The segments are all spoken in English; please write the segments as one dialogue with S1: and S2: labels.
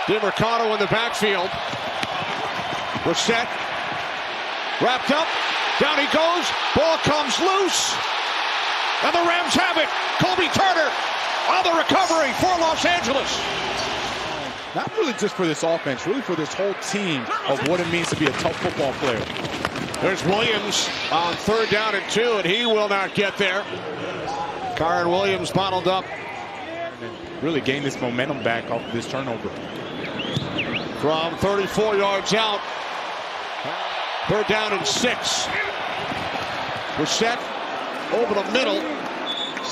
S1: DiMercado in the backfield. Brissett wrapped up. Down he goes. Ball comes loose. And the Rams have it. Kobe Turner on the recovery for Los Angeles.
S2: Not really just for this offense, really for this whole team of what it means to be a tough football player.
S1: There's Williams on 3rd down and 2, and he will not get there. Kyren Williams bottled up.
S2: Really gained this momentum back off of this turnover.
S1: From 34 yards out. 3rd down and 6. Brissett over the middle.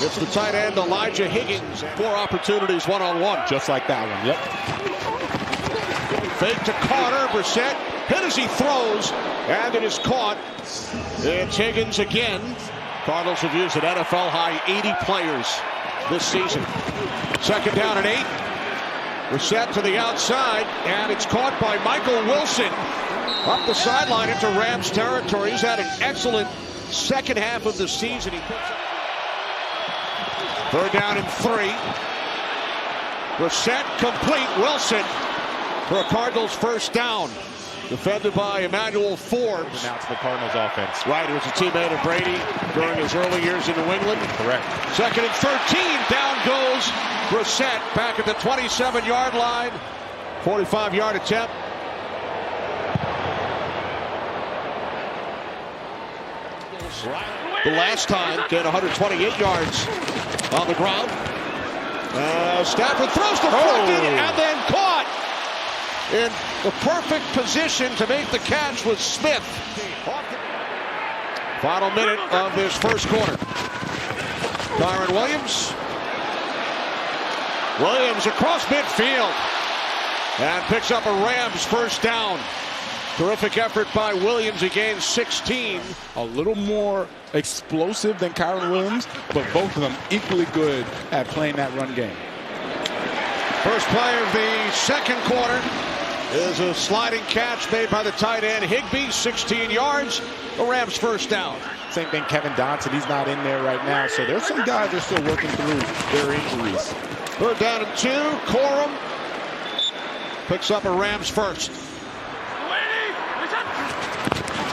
S1: It's the tight end, Elijah Higgins. 4 opportunities one-on-one.
S2: Just like that one, yep.
S1: Fake to Carter. Brissett hit as he throws, and it is caught. It's Higgins again. Cardinals have used an NFL-high 80 players this season. 2nd down and 8. Brissett to the outside, and it's caught by Michael Wilson. Up the sideline into Rams territory. He's had an excellent second half of the season. He picks up 3rd down and 3. Brissett complete. Wilson for a Cardinals 1st down. Defended by Emmanuel Forbes.
S2: Now to the Cardinals offense.
S1: Right, he was a teammate of Brady during his early years in New England.
S2: Correct.
S1: 2nd and 13. Down goes Brissett back at the 27-yard line. 45-yard attempt. The last time, get 128 yards on the ground. Stafford throws deflected and then caught. In the perfect position to make the catch was Smith. Final minute of this first quarter. Kyren Williams. Williams across midfield. And picks up a Rams 1st down. Terrific effort by Williams. He gains 16.
S2: A little more explosive than Kyren Williams, but both of them equally good at playing that run game.
S1: First play of the second quarter is a sliding catch made by the tight end Higbee, 16 yards. The Rams 1st down.
S2: Same thing, Kevin Dotson. He's not in there right now, so there's some guys that are still working through their injuries.
S1: 3rd down and 2. Corum picks up a Rams 1st.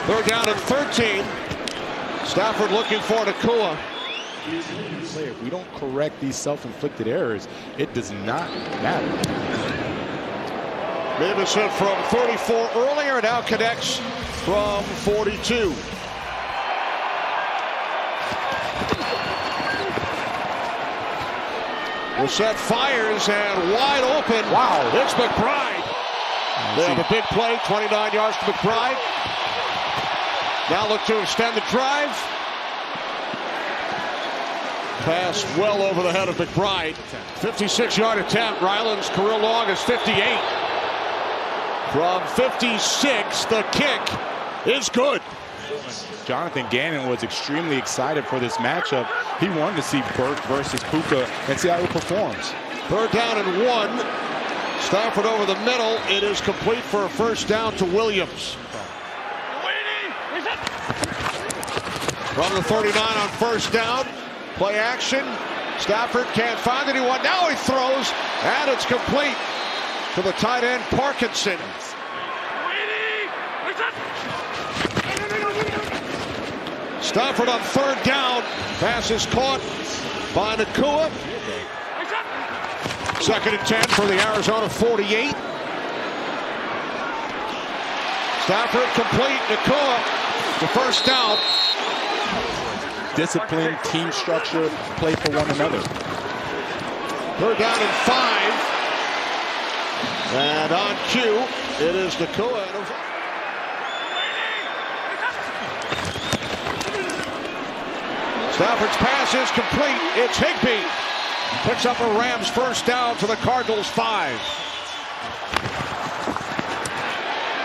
S1: 3rd down and 13. Stafford looking for Nakua.
S2: If we don't correct these self-inflicted errors, it does not matter.
S1: Davis hit from 34 earlier, now connects from 42. Brissett fires and wide open.
S2: Wow.
S1: It's McBride. They have a big play, 29 yards to McBride. Now look to extend the drive. Pass well over the head of McBride. 56-yard attempt. Ryland's career long is 58. From 56, the kick is good.
S2: Jonathan Gannon was extremely excited for this matchup. He wanted to see Burke versus Puka and see how he performs. 3rd down and 1. Stafford over the middle. It is complete for a 1st down to Williams. From the 39 on 1st down. Play action. Stafford can't find anyone. Now he throws, and it's complete to the tight end Parkinson. Stafford on 3rd down. Pass is caught by Nakua. 2nd and 10 for the Arizona 48. Stafford complete. Nakua the 1st down. Discipline, team structure, play for one another.
S1: 3rd down and 5. And on cue, it is Nakua. Stafford's pass is complete. It's Higbee. Picks up a Rams 1st down to the Cardinals 5.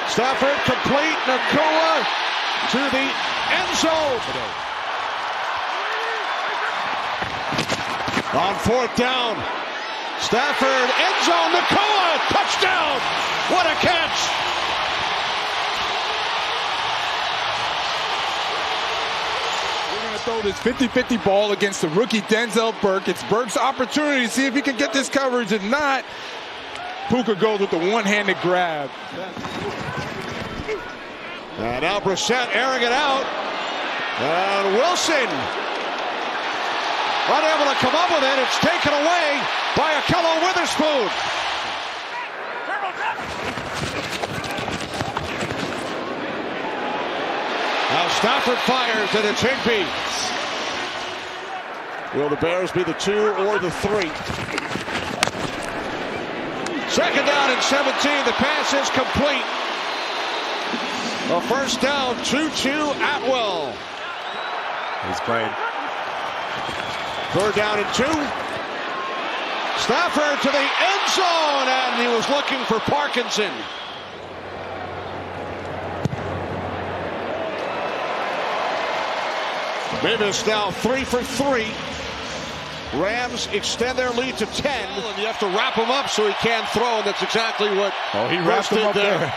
S1: Stafford complete. Nakua to the end zone. On 4th down, Stafford, end zone, Nakua, touchdown! What a catch!
S2: We're going to throw this 50-50 ball against the rookie Denzel Burke. It's Burke's opportunity to see if he can get this coverage. If not, Puka goes with the one-handed grab.
S1: And now Brissett airing it out. And Wilson unable to come up with it. It's taken away by Ahkello Witherspoon. Now Stafford fires, and it's Higbee. Will the Bears be the 2 or the 3? Second down and 17. The pass is complete. A first down, 2-2 Atwell.
S2: He's playing.
S1: Third down and 2. Stafford to the end zone, and he was looking for Parkinson. Davis now 3 for 3. Rams extend their lead to 10. And you have to wrap him up so he can throw, and that's exactly what
S2: he wrapped him up there.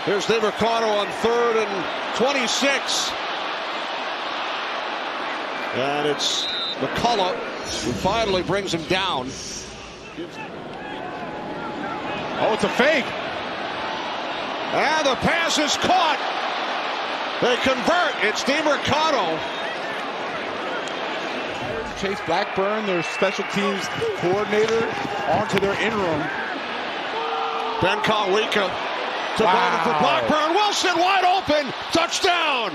S1: Here's DeMarcano on 3rd and 26. And it's McCullough who finally brings him down.
S2: Oh, it's a fake.
S1: And the pass is caught. They convert. It's DeMarcano.
S2: Chase Blackburn, their special teams coordinator, onto their interim.
S1: Ben Kawika to Bowden for Blackburn. Wilson wide open. Touchdown.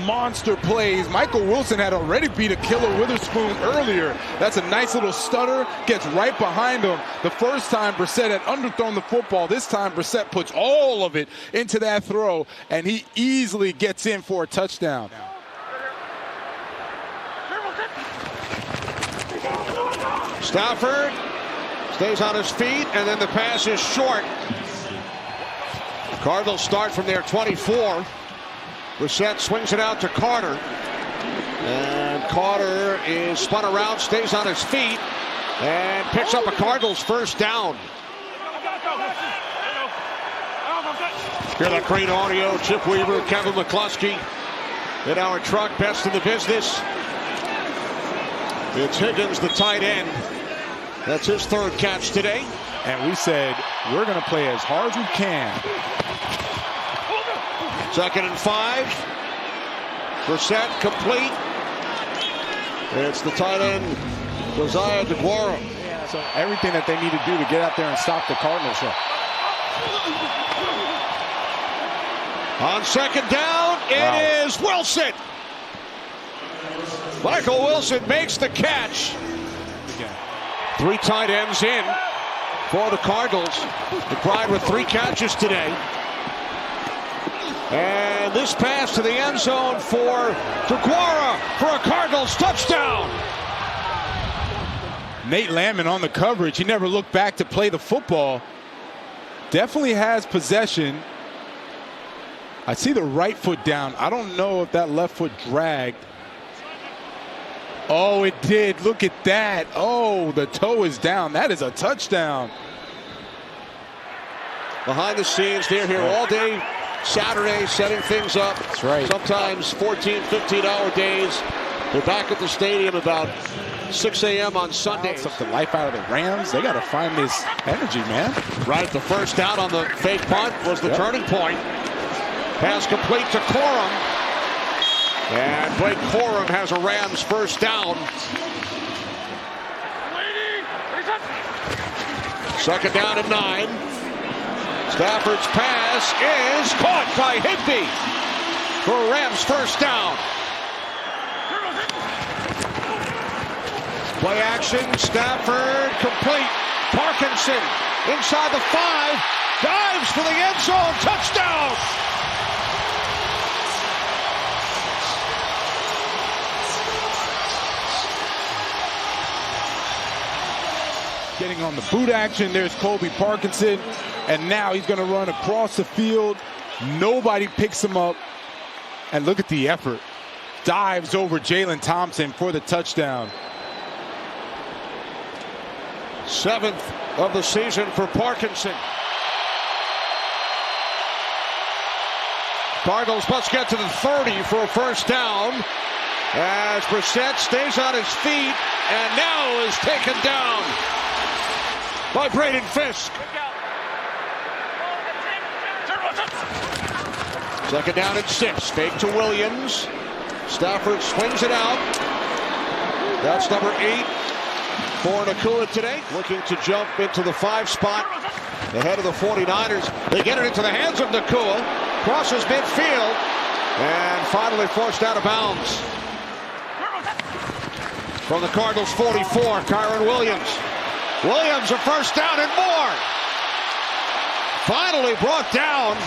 S2: Monster plays. Michael Wilson had already beat Ahkello Witherspoon earlier. That's a nice little stutter. Gets right behind him. The first time Brissett had underthrown the football. This time Brissett puts all of it into that throw, and he easily gets in for a touchdown.
S1: Stafford stays on his feet, and then the pass is short. Cardinals start from their 24. Brissett swings it out to Carter. And Carter is spun around, stays on his feet, and picks up a Cardinals first down. Hear that great audio. Chip Weaver, Kevin McCluskey in our truck, best in the business. It's Higgins, the tight end. That's his 3rd catch today.
S2: And we said, we're going to play as hard as we can.
S1: 2nd and 5. Brissett complete. It's the tight end, Josiah DeGuara.
S2: So everything that they need to do to get out there and stop the Cardinals.
S1: On 2nd down, it is Wilson. Michael Wilson makes the catch. 3 tight ends in for the Cardinals. McBride with 3 catches today. And this pass to the end zone for DeGuara for a Cardinals touchdown.
S2: Nate Landman on the coverage. He never looked back to play the football. Definitely has possession. I see the right foot down. I don't know if that left foot dragged. Oh, it did. Look at that. Oh, the toe is down. That is a touchdown.
S1: Behind the scenes, they're here all day Saturday, setting things up.
S2: That's right.
S1: Sometimes 14, 15-hour days. They're back at the stadium about 6 a.m. on Sunday.
S2: Suck the life out of the Rams. They got to find this energy, man.
S1: Right, the first down on the fake punt was the turning point. Pass complete to Corum. And Blake Corum has a Rams first down. 2nd down and 9. Stafford's pass is caught by Higbee for a Rams first down. Play action, Stafford complete. Parkinson inside the 5, dives for the end zone, touchdown.
S2: Getting on the boot action, there's Colby Parkinson, and now he's going to run across the field. Nobody picks him up, and look at the effort. Dives over Jalen Thompson for the touchdown.
S1: 7th of the season for Parkinson. Cardinals must get to the 30 for a first down. As Brissett stays on his feet and now is taken down by Braden Fisk. Second down and 6. Fake to Williams. Stafford swings it out. That's number 8 for Nakua today. Looking to jump into the 5 spot ahead of the 49ers. They get it into the hands of Nakua. Crosses midfield. And finally forced out of bounds. From the Cardinals 44, Kyron Williams. Williams a first down and more. Finally brought down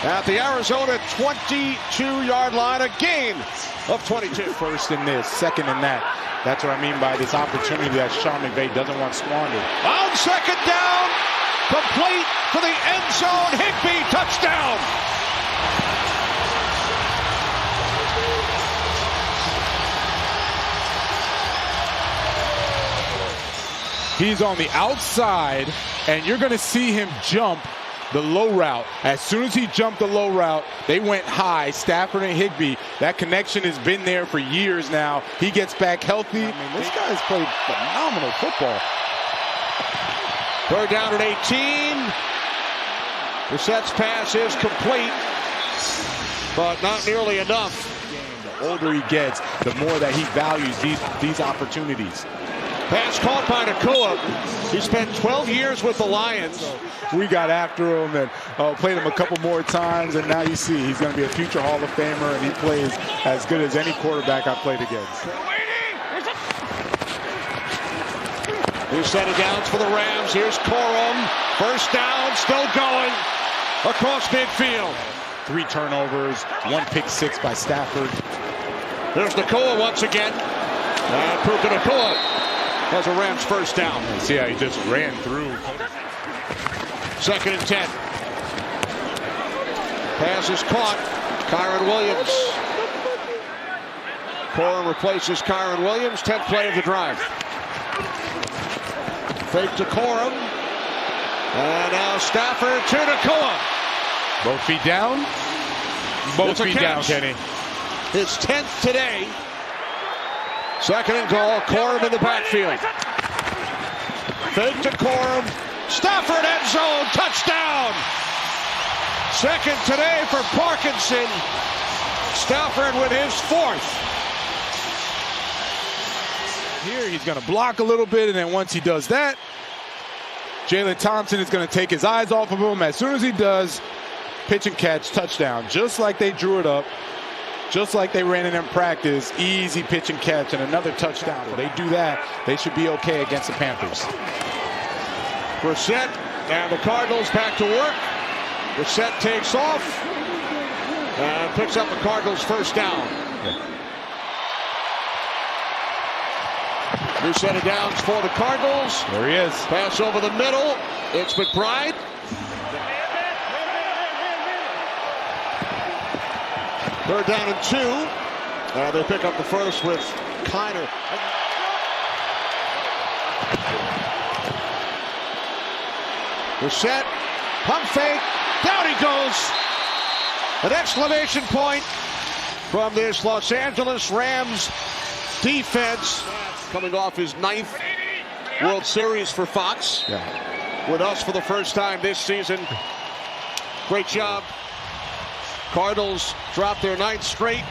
S1: at the Arizona 22-yard line, a gain of 22.
S2: First in this, second in that. That's what I mean by this opportunity that Sean McVay doesn't want squandered.
S1: On second down, complete to the end zone. Higbee, touchdown.
S2: He's on the outside, and you're going to see him jump the low route. As soon as he jumped the low route, they went high. Stafford and Higbee, that connection has been there for years now. He gets back healthy. I mean, this guy's played phenomenal football.
S1: Third down at 18. Brissett's pass is complete, but not nearly enough.
S2: The older he gets, the more that he values these opportunities.
S1: Pass caught by Nakua. He spent 12 years with the Lions.
S2: We got after him and played him a couple more times, and now you see he's going to be a future Hall of Famer, and he plays as good as any quarterback I've played against.
S1: New set of downs for the Rams. Here's Corum. First down, still going across midfield.
S2: 3 turnovers, 1 pick 6 by Stafford.
S1: There's Nakua once again. And Puka Nakua has a Rams first down.
S2: See how he just ran through.
S1: Second and 10. Pass is caught. Kyron Williams. Corum replaces Kyron Williams. 10th play of the drive. Fake to Corum. And now Stafford to Nakua.
S2: Both feet down. Both feet down, Kenny.
S1: His 10th today. Second and goal. Corum in the backfield. Fake to Corum. Stafford end zone. Touchdown. Second today for Parkinson. Stafford with his 4th.
S2: Here he's going to block a little bit, and then once he does that, Jalen Thompson is going to take his eyes off of him. As soon as he does, pitch and catch, touchdown. Just like they drew it up. Just like they ran it in practice, easy pitch and catch, and another touchdown. If they do that, they should be okay against the Panthers.
S1: Brissett and the Cardinals back to work. Brissett takes off and picks up the Cardinals first down. New set of downs for the Cardinals.
S2: There he is.
S1: Pass over the middle. It's McBride. Third down and 2. They pick up the first with Kiner. Brissett, pump fake, down he goes. An exclamation point from this Los Angeles Rams defense. Coming off his 9th World Series for Fox. With us for the first time this season. Great job. Cardinals drop their 9th straight.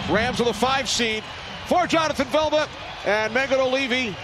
S1: Rams are the 5 seed. For Jonathan Velma and Megan O'Leary.